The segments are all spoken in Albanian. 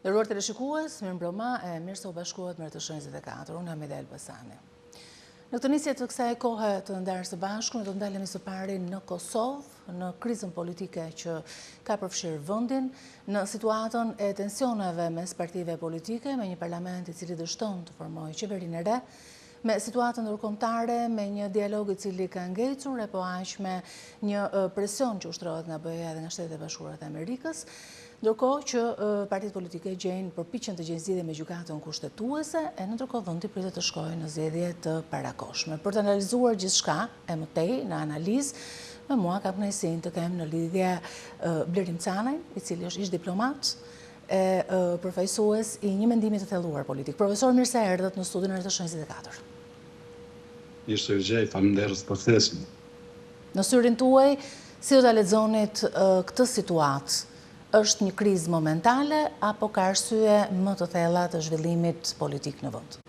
Nderuar teleshikues, mirëmbrëma e mirë se u bashkuat me RTS 24. Unë jam Ida Elbasani. Në këtë nisje të kësaj kohe të ndarës së bashku, ne do ndalemi së pari në Kosovë, në krizën politike që ka përfshirë vendin, në situatën e tensioneve mes partive politike, me një parlament i cili dështon të formojë qeverinë e re, me situatën ndërkombëtare, me një dialog i cili ka ngecur e po aq me një presion që ushtrohet nga BE-ja dhe nga Shtetet e Bashkuara të Amerikës, ndërkohë që partitë politike gjejnë përpiqen të gjejnë zgjidhje me gjykatën kushtetuese e në ndërkohë vendi pritet të shkojë në zgjedhje të parakohshme. Për të analizuar gjithçka e mëtej në analizë, me mua ka kënaqësinë të kem në lidhje Blerim Canaj, i cili është ish diplomat e përfaqësues i një mendimi të thelluar politik. Profesor, mirë se erdhët në studion e RTS 24. Mirë se u gjej, faleminderit për ftesën. Në syrin tuaj, si do ta lexonit këtë situatë? Është një krizë momentale apo ka arsye më të thella të zhvillimit politik në vend?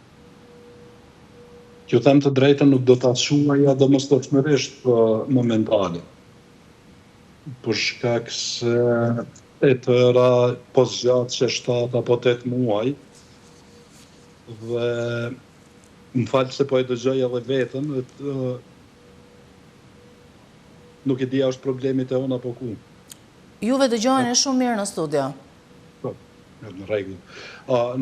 Që them të drejtën, nuk do ta quaja domosdoshmërisht momentale. Për shkak se e tëra po zgjat që 7 apo 8 muaj dhe më falë se po e dëgjoj edhe vetën, nuk e dia është problemi te unë apo ku. Juve dëgjojeni shumë mirë në studio. Po, në rregull.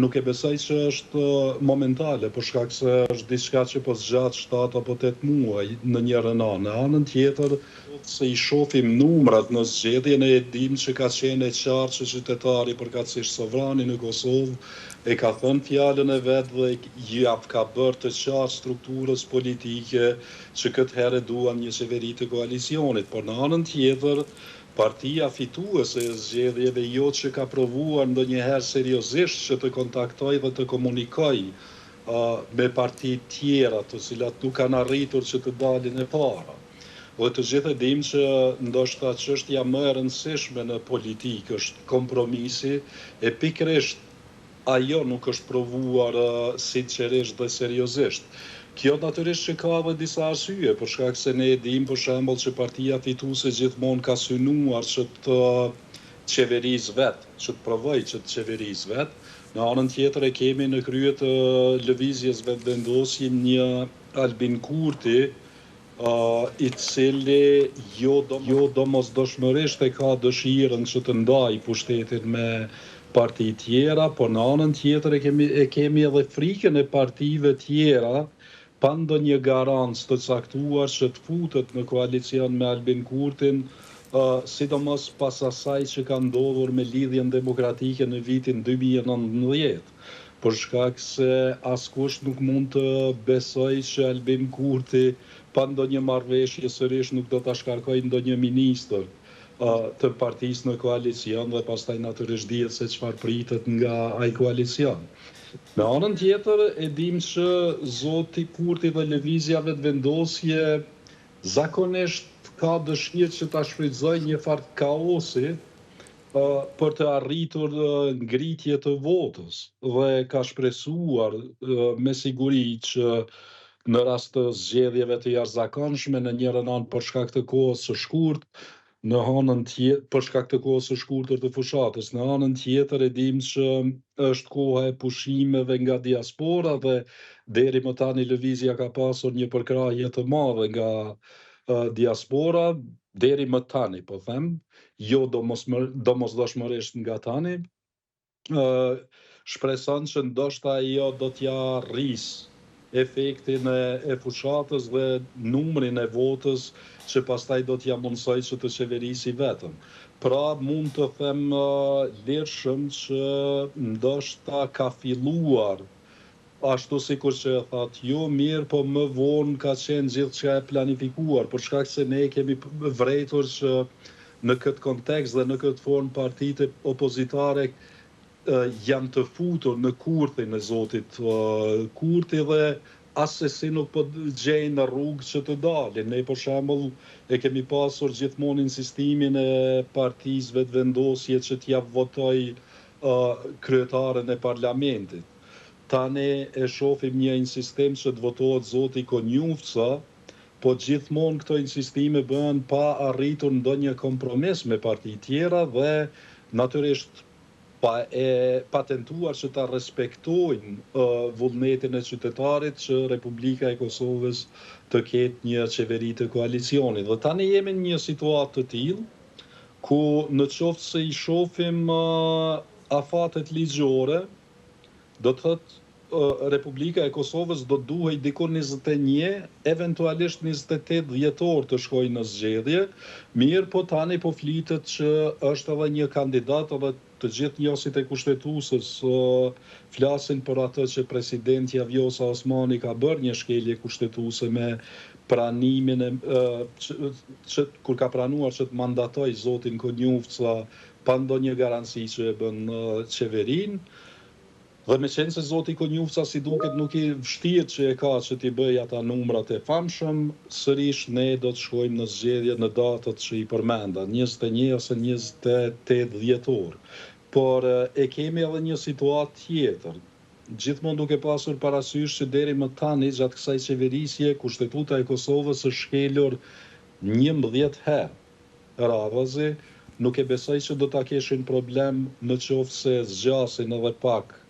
Nuk e besoj që është momentale, për shkak se është diçka që po zgjat 7 apo 8 muaj në njërin anë. Në anën tjetër, se i shohim numrat në zgjedhje, ne e dim që ka qenë e qartë që qytetari përkatësisht sovrani në Kosovë e ka thënë fjalën e vet dhe ja ka bërë të qartë strukturës politike që këtë herë duan një qeveri të koalicionit, por në anën tjetër partia fituese e zgjedhjeve jo që ka provuar ndonjëherë seriozisht që të kontaktoj dhe të komunikoj me parti tjera të cilat nuk kanë arritur që të dalin e para. Dhe të gjithë e dim që ndoshta çështja më e rëndësishme në politikë është kompromisi e pikërisht ajo nuk është provuar sinqerisht dhe seriozisht. Kjo natyrisht që ka edhe disa arsye, për shkak se ne e dim për shembull që partia fituese gjithmonë ka synuar që të qeveris vet, që të provojë që të qeveris vet. Në anën tjetër e kemi në krye të lëvizjes vetëvendosje një Albin Kurti, i cili jo domosdoshmërisht e ka dëshirën që të ndajë pushtetin me parti tjera, por në anën tjetër e kemi edhe frikën e partive tjera pa ndonjë garancë të caktuar që të futet në koalicion me Albin Kurtin, sidomos pas asaj që ka ndodhur me lidhjen demokratike në vitin 2019. Për shkak se askush nuk mund të besoj që Albin Kurti pa ndonjë marrëveshje sërish nuk do ta shkarkojë ndonjë ministër të partisë në koalicion dhe pastaj natyrisht dihet se çfarë pritet nga ai koalicion. Në anën tjetër e dim që zoti Kurti dhe lëvizja vetëvendosje zakonisht ka dëshirë që ta shfrytëzojë një fart kaosi për të arritur ngritje të votës dhe ka shpresuar me siguri që në rast të zgjedhjeve të jashtëzakonshme në njërin anë për shkak të kohës së shkurtë, në anën tjetër për shkak të kohës së shkurtër të fushatës, në anën tjetër e dim që është koha e pushimeve nga diaspora dhe deri më tani lëvizja ka pasur një përkrahje të madhe nga diaspora, deri më tani po them, jo domosdoshmërisht nga tani, shpreson që ndoshta ajo do t'ja rrisë efektin e fushatës dhe numrin e votës që pastaj do t'ja mundsoj që të qeverisi vetëm. Pra mund të them lirshëm që ndoshta ka filluar ashtu sikur që e thatë, jo mirë, po më vonë ka qenë gjithçka e planifikuar, për shkak se ne kemi vërejtur që në këtë kontekst dhe në këtë formë partitë opozitare janë të futur në kurthin e zotit Kurti dhe asesi nuk po gjejnë në rrugë që të dalin. Ne për shembull e kemi pasur gjithmonë insistimin e partisë vetëvendosje që t'ja votoj kryetaren e parlamentit. Tani e shohim një insistim që të votohet zoti Konjufca, po gjithmonë këto insistime bëhen pa arritur ndonjë kompromis me parti tjera dhe natyrisht pa e patentuar që ta respektojnë vullnetin e qytetarit që Republika e Kosovës të ketë një qeveri të koalicionit. Dhe tani jemi në një situatë të tillë, ku në qoftë se i shohim afatet ligjore, do të thotë Republika e Kosovës do duhej diku 21, eventualisht 28 dhjetor të shkojë në zgjedhje, mirë po tani po flitet që është edhe një kandidat, edhe të gjithë njohësit e kushtetuesës flasin për atë që presidenti Vjosa Osmani ka bërë një shkelje kushtetuese me pranimin kur ka pranuar që të mandatoj zotin Konjufca pa ndonjë garanci që e bën qeverinë. Dhe me qenë se zoti Konjufca si duket nuk i vështirë që e ka që t'i bëj ata numrat e famshëm, sërish ne do të shkojmë në zgjedhje në datët që i përmenda, 21 ose 28 dhjetor. Por e kemi edhe një situatë tjetër. Gjithmonë duke pasur parasysh që deri më tani gjatë kësaj qeverisje Kushtetuta e Kosovës është shkelur 11 herë. Radhazi, nuk e besoj që do ta keshin problem në qoftë se zgjasin edhe pak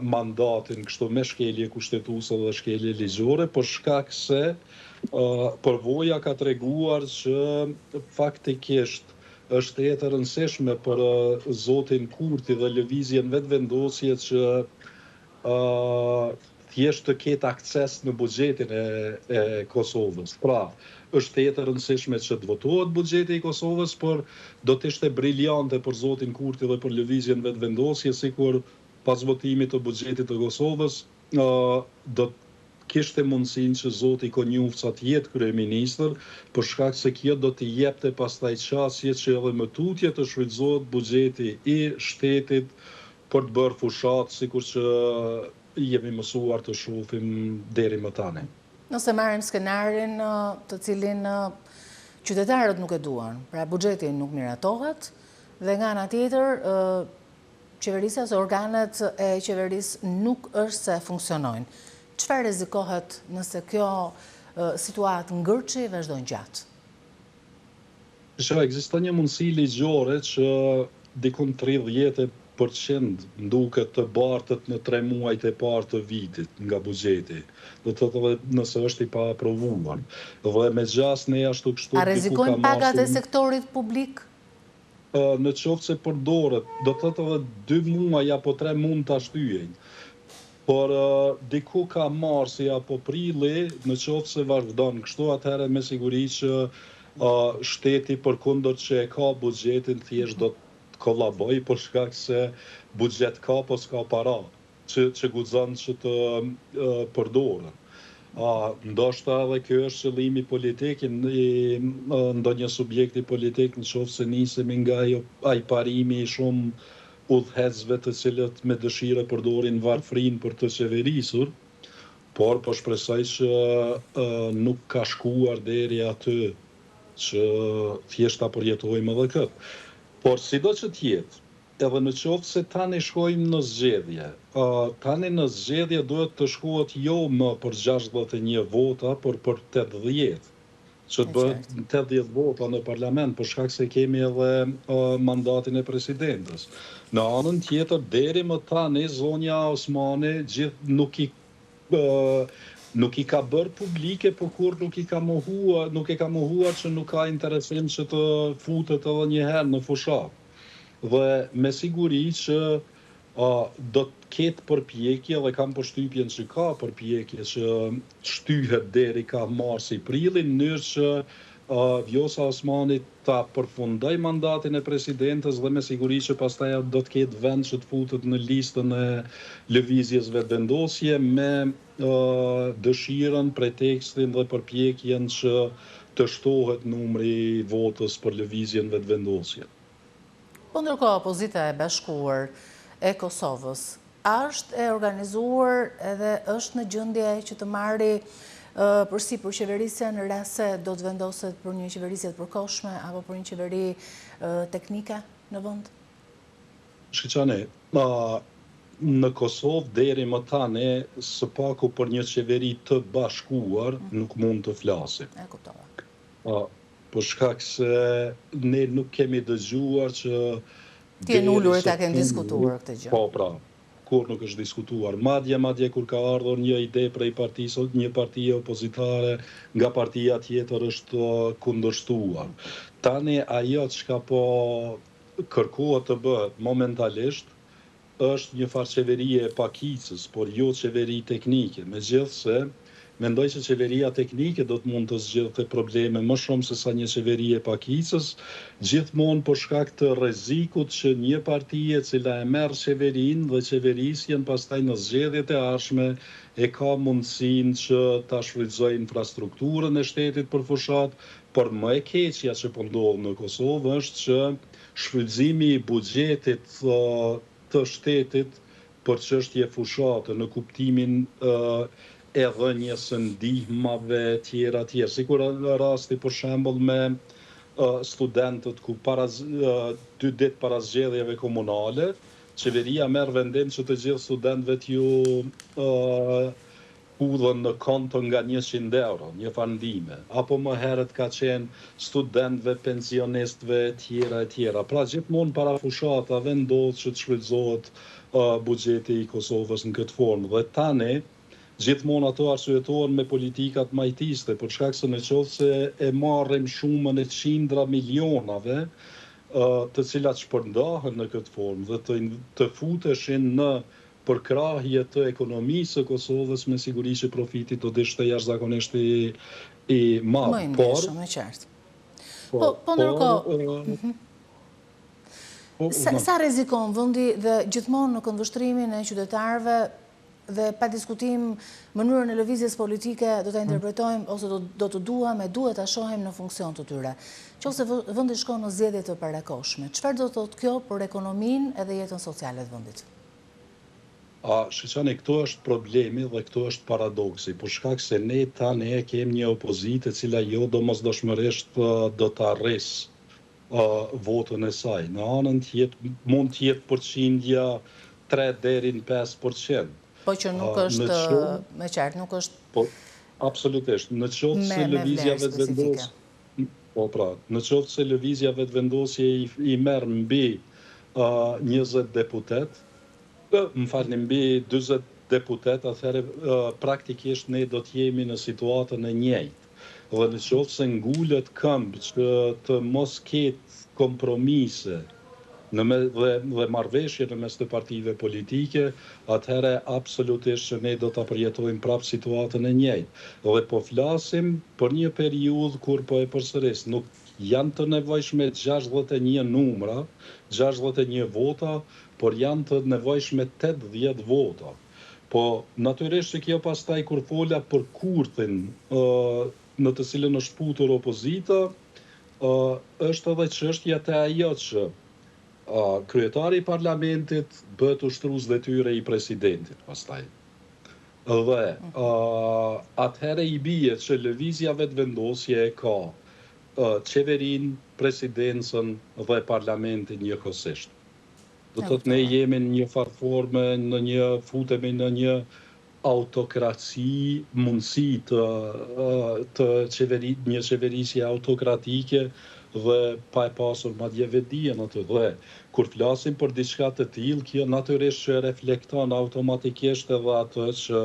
mandatin kështu me shkelje kushtetuese dhe shkelje ligjore, për shkak se përvoja ka treguar që faktikisht është e rëndësishme për zotin Kurti dhe lëvizjen vetëvendosje që thjesht të ketë akses në buxhetin e Kosovës. Pra, është e rëndësishme që të votohet buxheti i Kosovës, por do të ishte briljante për zotin Kurti dhe për lëvizjen vetëvendosje, sikur pas votimit të buxhetit të Kosovës, do kishte mundësinë që zoti Konjufca të jetë kryeministër, për shkak se kjo do t'i jepte pastaj qasje që edhe më tutje të shfrytëzohet buxheti i shtetit për të bërë fushat, sikur që jemi mësuar të shohim deri më tani. Nëse marrim skenarin të cilin qytetarët nuk e duan, pra buxheti nuk miratohet, dhe nga ana tjetër qeverisja ose organet e qeverisë nuk është se funksionojnë. Çfarë rrezikohet nëse kjo situatë ngërçi vazhdon gjatë? Ekziston një mundësi ligjore që dikun 30% nduket të bartët në 3 muajt e parë të vitit nga buxheti. Do të thotë nëse është i pa aprovuar. Dhe me gjas ne ashtu kështu. A rrezikojnë pagat e sektorit publik? Në qoftë se përdoret, do të thotë edhe 2 muaj apo 3 mund ta shtyjnë. Por diku ka marsi apo prilli, në qoftë se vazhdon kështu, atëherë me siguri që shteti përkundër që e ka buxhetin thjesht do të kollaboj, për shkak se buxhet ka, po s'ka para që guxon që të përdoren. Ndoshta edhe kjo është qëllimi politik i ndonjë subjekti politik, në qoftë se nisemi nga ai parimi i shumë udhëhecësve të cilët me dëshirë përdorin varfrinë për të qeverisur, por po shpresoj që nuk ka shkuar deri aty që thjesht ta përjetojmë edhe këtë. Por sido që t'jetë, edhe në qoftë se tani shkojmë në zgjedhje. Tani në zgjedhje duhet të shkohet jo më për 61 vota, por për 80. Që të bëhet 80 vota në parlament, për shkak se kemi edhe mandatin e presidentës. Në anën tjetër, deri më tani, zonja Osmani nuk i ka bërë publike, por kur nuk e ka mohuar që nuk ka interesim që të futet edhe një herë në fushat. Dhe me siguri që do të ketë përpjekje, dhe kam përshtypjen që ka përpjekje që shtyhet deri ka marsi prilli, në mënyrë që Vjosa Osmani ta përfundoj mandatin e presidentës dhe me siguri që pastaj do të ketë vend që të futet në listën e lëvizjes vetëvendosje me dëshirën, pretekstin dhe përpjekjen që të shtohet numri i votës për lëvizjen vetëvendosje. Po ndërkohë opozita e bashkuar e Kosovës është e organizuar edhe është në gjendje që të marrë përsipër qeverisja në rast se do të vendoset për një qeverisje të përkohshme apo për një qeveri teknike në vend? Shqiqane, në Kosovë deri më tani së paku për një qeveri të bashkuar nuk mund të flasim. E kuptova. Për shkak se ne nuk kemi dëgjuar që Ti e nullur e ta kënë diskutuar këtë gjë. Po, pra, kur nuk është diskutuar. Madje kur ka ardhur një ide prej partisë, një partie opozitare, nga partia tjetër është kundërshtuar. Tani ajo çka po kërkohet të bëhet momentalisht është një farë qeverie e pakicës, por jo qeveri teknike. Megjithse, mendoj se qeveria teknike do të mund të zgjidhte probleme më shumë se sa një qeveri e pakicës, gjithmonë për shkak të rrezikut që një parti e cila e merr qeverinë dhe qeverisjen pastaj në zgjedhjet e ardhshme e ka mundësinë që ta shfrytëzojë infrastrukturën e shtetit për fushat, por më e keqja që po ndodh në Kosovë është që shfrytëzimi i buxhetit të shtetit për çështje fushate në kuptimin e dhënies së ndihmave tjera. Sikur në rasti për shembull me studentët ku 2 ditë para zgjedhjeve komunale, qeveria merr vendim që të gjithë studentëve t'ju hudhën në konto nga 100 euro, një fandime. Apo më herët ka qenë studentëve, pensionistëve, tjera. Pra gjithmonë para fushatave ndodh që të shfrytëzohet buxheti i Kosovës në këtë formë. Dhe tani, gjithmonë ato arsyetohen me politikat majtiste, për shkak se nëse e marrim shumën e qindra milionave, të cilat shpërndahen në këtë formë dhe të futeshin në përkrahje të ekonomisë së Kosovës, me siguri që profiti do të ishte jashtëzakonisht i madh. Më i ndjeshëm, e qartë. Po ndërkohë, sa rrezikon vendi dhe gjithmonë në këndvështrimin e qytetarëve dhe pa diskutim mënyrën e lëvizjes politike do ta interpretojmë ose do të duhet ta shohim në funksion të tyre. Qofse vendi shkon në zgjedhje të parakohshme, çfarë do të thotë kjo për ekonominë edhe jetën sociale të vendit? Shqyqani, këto është problemi dhe këto është paradoksi, për shkak se ne tani kemi një opozitë e cila jo domosdoshmërisht do të arrisë votën e saj. Në anën tjetër mund të jetë përqindja 3 deri në 5%. Po që nuk është me qartë, nuk është po absolutisht. Në qoftë se lëvizja vetëvendosje, po pra, në qoftë se lëvizja vetëvendosje i merr mbi 20 deputet, mbi 40 deputet, atëherë praktikisht ne do të jemi në situatën e njëjtë. Dhe në qoftë se ngullet këmbë që të mos ketë kompromise dhe marrëveshje në mes të partive politike, atëherë absolutisht që ne do të përjetojmë prapë situatën e njëjtë. Dhe po flasim për një periudhë kur po e përsëris, nuk janë të nevojshme 61 numra, 61 vota, por janë të nevojshme 80 vota. Po natyrisht që kjo pastaj kur fola për kurthin në të cilën është futur opozita, është edhe çështja te ajo që kryetari i parlamentit bëhet ushtrues detyre i presidentit pastaj. Dhe atëherë i bie që lëvizja vetëvendosje e ka qeverinë, presidencën dhe parlamentin njëkohësisht. Do të thotë ne jemi në një farforme, futemi në një autokraci, mundësi një qeverisje autokratike dhe pa e pasur madje vetdijen atë. Dhe kur flasim për diçka të tillë, kjo natyrisht që reflekton automatikisht edhe atë që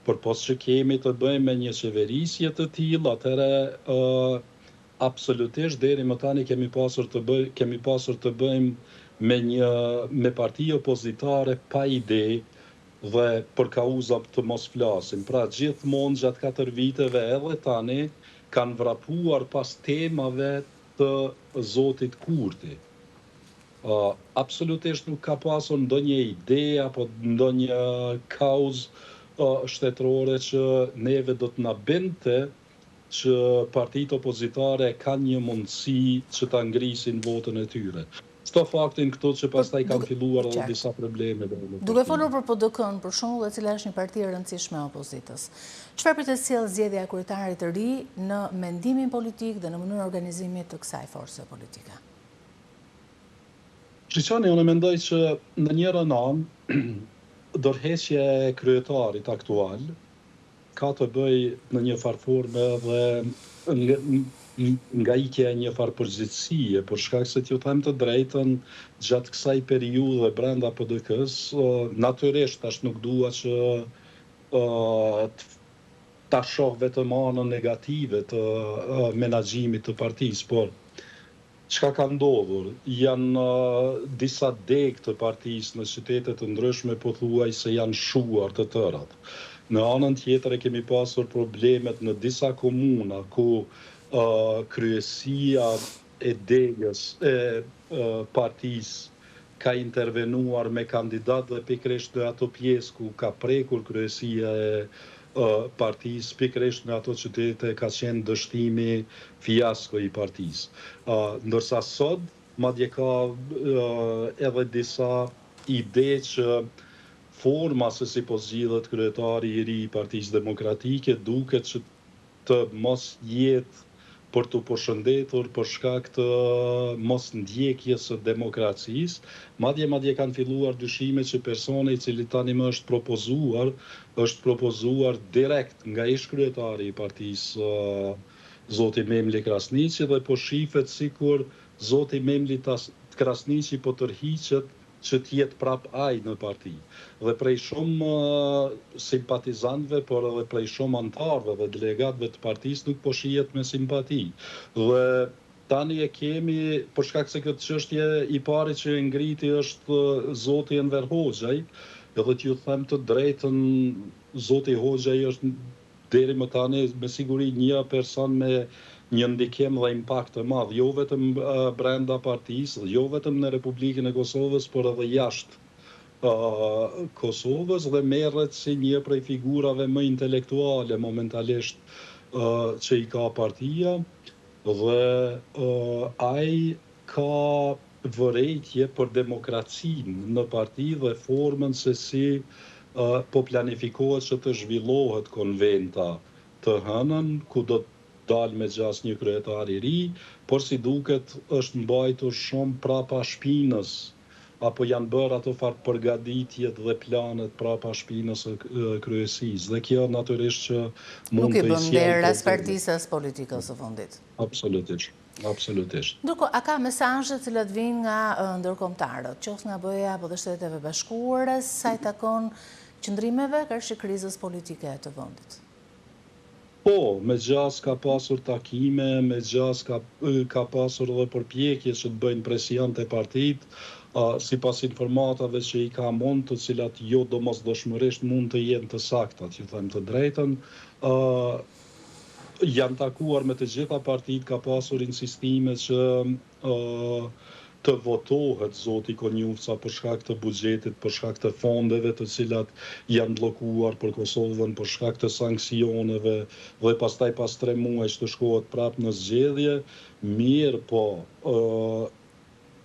përpos që kemi të bëjmë me një qeverisje të tillë, atëherë absolutisht deri më tani kemi pasur të bëjmë me parti opozitare pa ide dhe për kauza të mos flasim. Pra gjithmonë gjatë 4 viteve edhe tani kanë vrapuar pas temave të zotit Kurti. Absolutisht nuk ka pasur ndonjë ide apo ndonjë kauzë shtetërore që neve do të na binte që partitë opozitare kanë një mundësi që ta ngrisin votën e tyre. Sto faktin këto që pastaj kanë filluar edhe disa probleme. Duke folur për PDK-n, për shembull, e cila është një parti e rëndësishme e opozitës, çfarë pritet sjell zgjedhja e kryetarit të ri në mendimin politik dhe në mënyrën e organizimit të kësaj force politike? Shqyqani, unë mendoj që në njërin anë dorëheqja e kryetarit aktual ka të bëjë në një farforme dhe nga ikja e një farë përgjithësie, për shkak se t'ju them të drejtën, gjatë kësaj periudhe brenda PDK-s, natyrisht tash nuk dua që ta shoh vetëm anën negative të menaxhimit të partisë, por çka ka ndodhur? Janë disa degë të partisë në qytete të ndryshme pothuajse janë shuar të tërat. Në anën tjetër e kemi pasur problemet në disa komuna ku kryesia e degës e partisë ka intervenuar me kandidat dhe pikërisht në ato pjesë ku ka prekur kryesia e partisë, pikërisht në ato qytete ka qenë dështimi fiasko i partisë. Ndërsa sot, madje ka edhe disa ide që forma se si po zgjidhet kryetari i ri i Partisë Demokratike duket që të mos jetë për të përshëndetur për shkak të mos ndjekjes së demokracisë, madje kanë filluar dyshime që personi i cili tani më është propozuar direkt nga ish-kryetari i partisë zoti Memli Krasniqi dhe po shifet sikur zoti Memli Krasniqi po tërhiqet që t'jetë prap ai në parti. Dhe prej shumë simpatizantëve, por edhe prej shumë antarëve dhe delegatëve të partisë nuk po shihet me simpati. Dhe tani e kemi, për shkak se këtë çështje i pari që e ngriti është zoti Enver Hoxhaj, edhe t'ju them të drejtën, zoti Hoxhaj është deri më tani me siguri një person me një ndikim dhe impakt të madh, jo vetëm brenda partisë, jo vetëm në Republikën e Kosovës, por edhe jashtë Kosovës dhe merret si një prej figurave më intelektuale momentalisht që i ka partia dhe ai ka vërejtje për demokracinë në parti dhe formën se si po planifikohet që të zhvillohet konventa të hënën, ku do dalë me gjas një kryetar i ri, por si duket është mbajtur shumë prapa shpinës, apo janë bërë ato farë përgatitjet dhe planet prapa shpinës së kryesisë. Dhe kjo natyrisht që mund të nuk i bën nder as partisë as politikës së fundit. Absolutisht. Ndërkohë, a ka mesazhe të cilat vijnë nga ndërkombëtarët, qoftë nga BE-ja apo të Shteteve Bashkuara, sa i takon qëndrimeve karshi krizës politike të vendit? Po, me gjas ka pasur takime, me gjas ka pasur edhe përpjekje që të bëjnë presion të partit, sipas informatave që i ka mund, të cilat jo domosdoshmërisht mund të jenë të sakta, që them të drejtën, janë takuar me të gjitha partit, ka pasur insistime që të votohet zoti Konjufca për shkak të buxhetit, për shkak të fondeve të cilat janë bllokuar për Kosovën, për shkak të sanksioneve dhe pastaj pas 3 muaj të shkohet prap në zgjedhje. Mirë, po,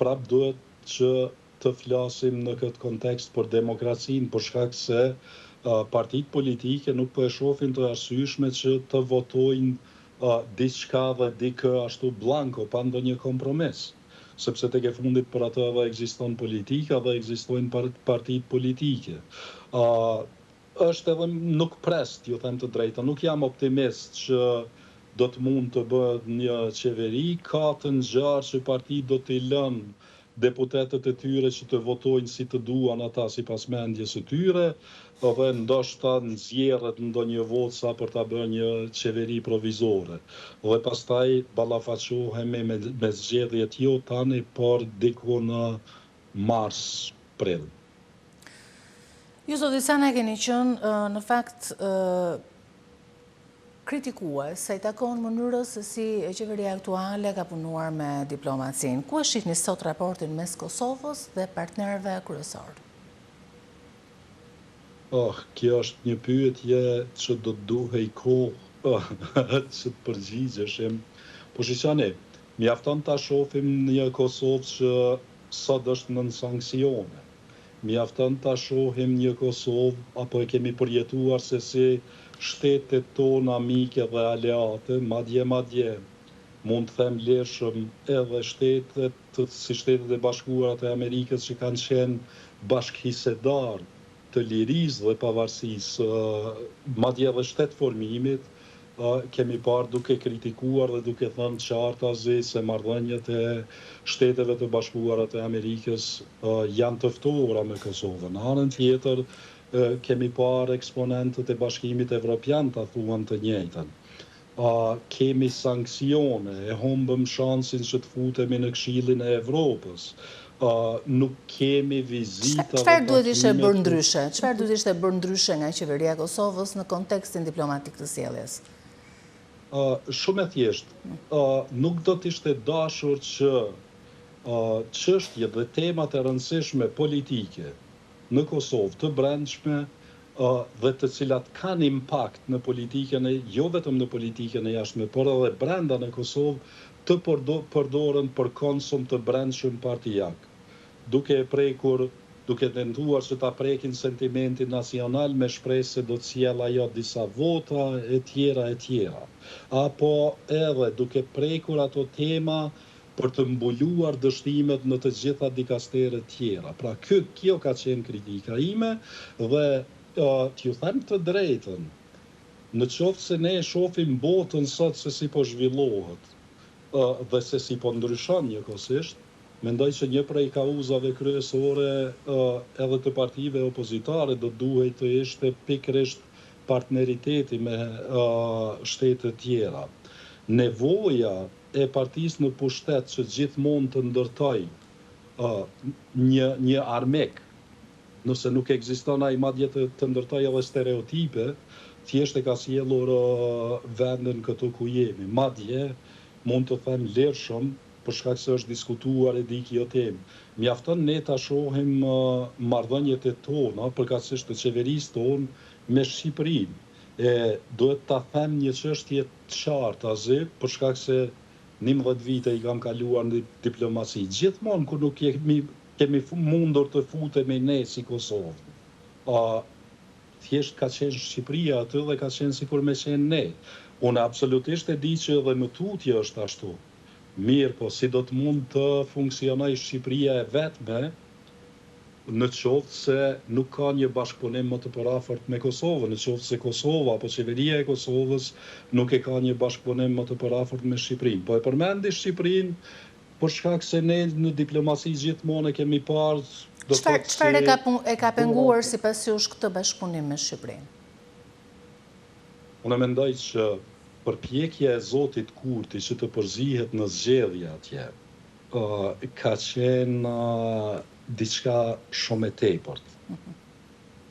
prap duhet që të flasim në këtë kontekst për demokracinë, për shkak se partitë politike nuk po e shohin të arsyeshme që të votojnë diçka dhe dikë ashtu blanko, pa ndonjë kompromis. Sepse tek e fundit për atë edhe ekziston politika dhe ekzistojnë partitë politike. Është edhe nuk prest, ju them të drejtën, nuk jam optimist që do të mund të bëhet një qeveri, ka të ngjarë që partitë do t'i lënë deputetët e tyre që të votojnë si të duan ata sipas mendjes së tyre, dhe ndoshta nxjerret ndonjë vot sa për ta bërë një qeveri provizore. Dhe pastaj ballafaqohemi me zgjedhjet jo tani, por diku në mars, prill. Ju zoti Sana keni qenë në fakt kritikues sa i takon mënyrës se si qeveria aktuale ka punuar me diplomacinë. Ku e shihni sot raportin mes Kosovës dhe partnerëve kryesorë? Kjo është një pyetje që do të duhej kohë që të përgjigjeshim. Po shiqani, mjafton ta shohim një Kosovë që sot është nën sanksione. Mjafton ta shohim një Kosovë, apo e kemi përjetuar se si shtetet tona amike dhe aleate, madje mund të them leshëm edhe shtetet si Shtetet e Bashkuara të Amerikës që kanë qenë bashkëhisedar të lirisë dhe pavarësisë, madje edhe shtetformimit, kemi parë duke kritikuar dhe duke thënë qartazi se marrëdhëniet e Shteteve të Bashkuara të Amerikës janë të ftohura me Kosovën. Në anën tjetër, kemi parë eksponentët e Bashkimit Evropian të thuan të njëjtën. Kemi sanksione, e humbëm shansin që të futemi në Këshillin e Evropës. Nuk kemi vizita. Çfarë duhet ishte bërë ndryshe? Çfarë duhet ishte bërë ndryshe nga qeveria e Kosovës në kontekstin diplomatik të sjelljes? Shumë e thjeshtë. Nuk do të ishte dashur që çështjet dhe temat e rëndësishme politike në Kosovë të brendshme dhe të cilat kanë impakt në politikën jo vetëm në politikën e jashtme, por edhe brenda në Kosovë, të përdoren për konsum të brendshëm partijak, duke tentuar që ta prekin sentimentin nacional me shpresë se do të sjellë ajo disa vota e tjera, apo edhe duke prekur ato tema për të mbuluar dështimet në të gjitha dikasteret tjera. Pra kjo ka qenë kritika ime dhe t'ju them të drejtën, në qoftë se ne shohim botën sot se si po zhvillohet dhe se si po ndryshon njëkohësisht, mendoj që një prej kauzave kryesore edhe të partive opozitare do duhet të ishte pikërisht partneriteti me shtete tjera. Nevoja e partisë në pushtet që gjithmonë të ndërtoj një armik, nëse nuk ekziston ai madje të ndërtoj edhe stereotipe, thjesht e ka sjellur vendin këtu ku jemi. Madje mund të them lirshëm, për shkak se është diskutuar e di kjo temë. Mjafton ne ta shohim marrëdhëniet e tona, përkatësisht të qeverisë tonë me Shqipërinë. Duhet ta them një çështje të qartë, për shkak se 11 vite i kam kaluar në diplomaci. Gjithmonë kur nuk kemi mundur të futemi ne si Kosovë. Thjesht ka qenë Shqipëria aty dhe ka qenë sikur me qenë ne. Unë absolutisht e di që edhe në tutje është ashtu. Mirë, po si do të mund të funksionoj Shqipëria e vetme në qoftë se nuk ka një bashkëpunim më të përafërt me Kosovën, në qoftë se Kosova apo qeveria e Kosovës nuk e ka një bashkëpunim më të përafërt me Shqipërinë. Po e përmendi Shqipërinë për shkak se ne në diplomaci gjithmonë e kemi parë. Çfarë e ka penguar sipas jush këtë bashkëpunim me Shqipërinë? Unë mendoj që përpjekja e Zotit Kurti që të përzihet në zgjedhje atje ka qenë diçka shumë e tepërt.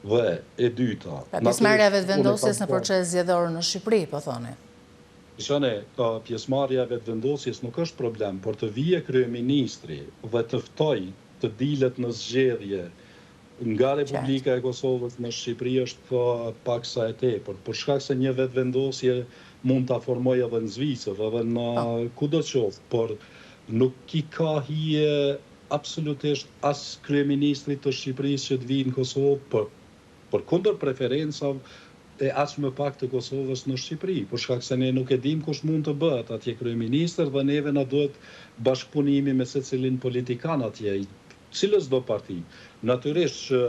Dhe e dyta. Pra pjesëmarrja e vetëvendosjes në proces zgjedhor në Shqipëri, po thoni. Shone, pjesëmarrja e vetëvendosjes nuk është problem, por të vije kryeministri dhe të ftoj të dilet në zgjedhje nga Republika e Kosovës në Shqipëri është paksa e tepërt, për shkak se një vetëvendosje mund ta formoj edhe në Zvicër, edhe në kudo qoftë, por nuk i ka hije absolutisht as kryeministrit të Shqipërisë që të vijë në Kosovë, për kundër preferencave e aq më pak të Kosovës në Shqipëri, për shkak se ne nuk e dim kush mund të bëhet atje kryeministër dhe neve na duhet bashkëpunimi me secilin politikan atje, cilës do parti. Natyrisht që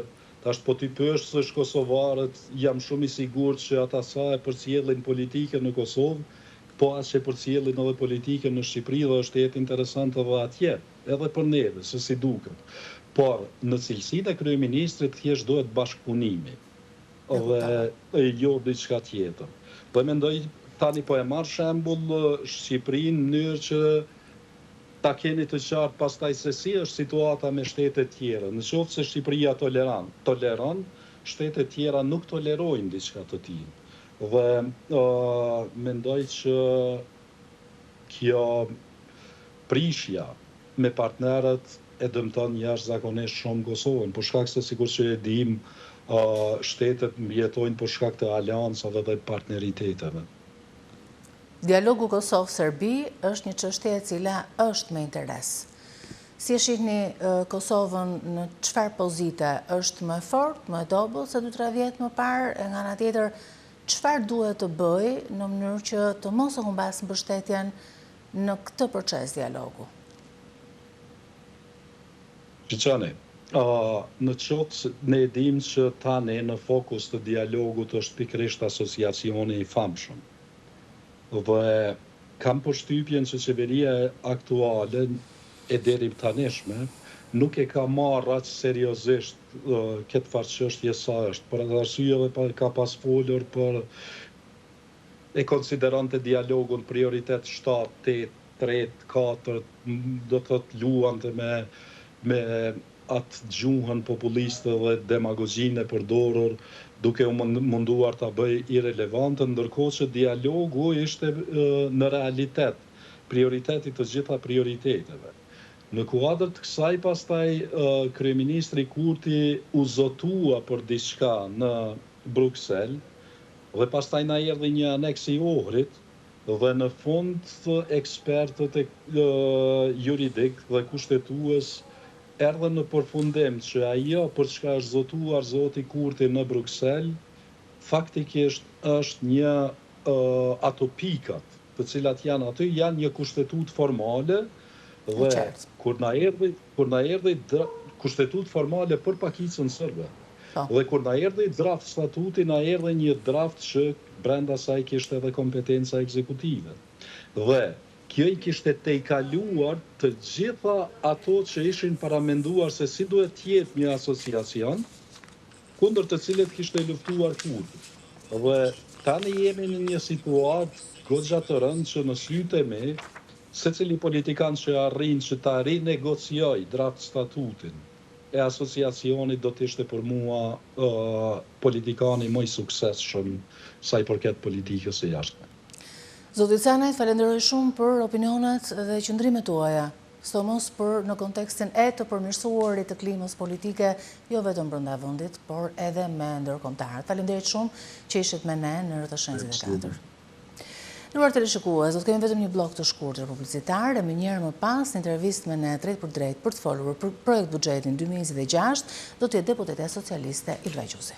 tash po ti pyes se kosovarët, jam shumë i sigurt që ata sa e përcjellin politikën në Kosovë, po as që përcjellin edhe politikën në Shqipëri dhe është jetë interesante edhe atje, edhe për neve, se si duket. Por në cilësinë e kryeministrit thjesht duhet bashkëpunimi dhe jo diçka tjetër. Po mendoj tani po e marr shembull Shqipërinë në mënyrë që ta keni të qartë pastaj se si është situata me shtetet tjera. Në qoftë se Shqipëria toleron, shtetet tjera nuk tolerojnë diçka të tillë. Dhe mendoj që kjo prishja me partnerët e dëmton jashtëzakonisht shumë Kosovën, për shkak se sikur që e dim, shtetet mbijetojnë për shkak të aleancave dhe partneriteteve. Dialogu Kosovë-Serbi është një çështje e cila është me interes. Si e shihni Kosovën në çfarë pozite? Është më fort, më dobët se 2-3 vjet më parë, e nga ana tjetër çfarë duhet të bëj në mënyrë që të mos e humbas mbështetjen në këtë proces dialogu? Shqiqani, në qoftë ne e dim që tani në fokus të dialogut është pikërisht asociacioni i famshëm. Dhe kam përshtypjen që qeveria aktuale e deri tanishme nuk e ka marrë aq seriozisht këtë farë çështje sa është. Për atë arsye edhe ka pas folur për e konsiderante dialogun prioritet 7, 8, 3, 4, do të thotë luante me atë gjuhën populiste dhe demagogjinë e përdorur, duke u munduar ta bëj irrelevante, ndërkohë që dialogu ishte në realitet prioriteti të gjitha prioriteteve. Në kuadër të kësaj pastaj kryeministri Kurti u zotua për diçka në Bruksel dhe pastaj na erdhi një aneks i Ohrit dhe në fund ekspertët juridik dhe kushtetues erdhën në përfundim që ajo për çka është zotuar zoti Kurti në Bruksel faktikisht është një ato pikat të cilat janë aty janë një kushtetut formale dhe kur na erdhi kushtetut formale për pakicën sërbe. Dhe kur na erdhi draft statuti, na erdhi një draft që brenda saj kishte edhe kompetenca ekzekutive. Dhe kjo i kishte tejkaluar të gjitha ato që ishin paramenduar se si duhet të jetë një asociacion, kundër të cilët kishte luftuar Kurti. Dhe tani jemi në një situatë goxha të rëndë që në sytë e me, secili politikan që arrin që ta rinegocioj draft statutin e asociacionit do të ishte për mua politikani më i suksesshëm sa i përket politikës së jashtme. Zoti Canaj, falenderoj shumë për opinionet dhe qëndrimet tuaja, sidomos për në kontekstin e të përmirësuarit të klimës politike, jo vetëm brenda vendit, por edhe me ndërkombëtarët. Faleminderit shumë që ishit me ne në Rrëtashën 24. Nderuar teleshikues, do të kemi vetëm një blok të shkurtër publicitar e më njëherë më pas në intervistë me ne drejt për drejt për të folur për projekt buxhetin 2026 do të jetë deputetja socialiste Ilva Gjuzi.